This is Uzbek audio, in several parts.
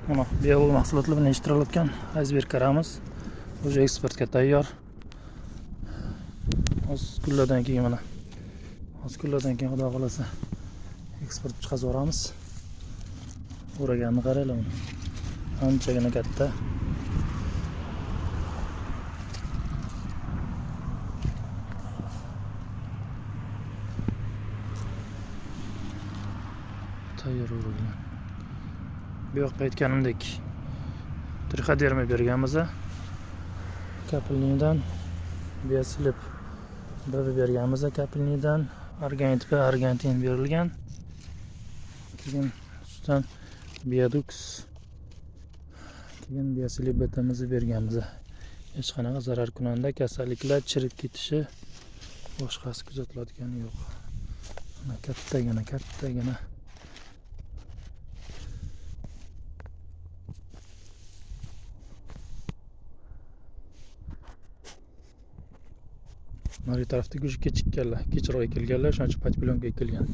Mana biolog mahsulotlar bilan ishtirilayotgan iceberg karamiz o'zi eksportga tayyor. Oz kunlardan keyin mana xudo xolasa eksport chiqazib yuboramiz. O'raganni qaranglar mana. Anchagina katta. Tayyor o'ragan. Bu yoqqa aytganimdek trichoderma berganmiz. Kapelnidan biasilib BB berganmiz. Kapelnidan arganit va argentin berilgan. Keyin ustidan biodux, keyin biasilib betamizni berganmiz. Hech qanaqa zarar kunanda kasalliklar chirib ketishi boshqasi kuzatiladigan yo'q. Mana kattagina nari tarafda go'sht kechikkanlar, kechroq ekilganlar, shuning uchun patplyonka ekilgan.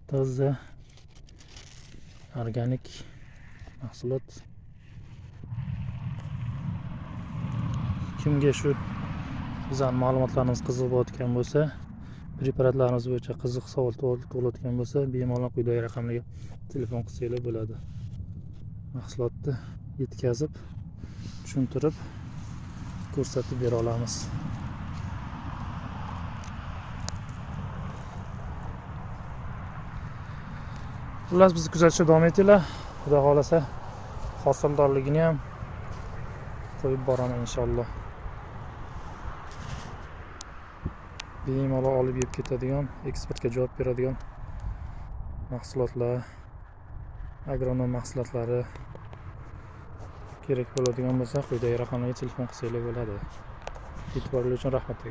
Toza organik mahsulot. Kimga shu bizning ma'lumotlarimiz qiziq bo'layotgan bo'lsa, preparatlarimiz bo'yicha qiziq savol tug'ilayotgan bo'lsa, bemalol quyidagi raqamlarga telefon qilsanglar bo'ladi. Mahsulotni yetkazib, tushuntirib, ko'rsatib bera olamiz. Xullas bizni kuzatishda davom etinglar. Xudo xolasa hosildorligini ham qo'yib boraman inshaalloh. Bemalol olib yeb ketadigan, eksportga javob beradigan mahsulotlar, agronom mahsulotlari kerak bo'ladigan bo'lsa, quyidagi raqamlarga telefon qilsanglar bo'ladi. E'tiboringiz uchun rahmat.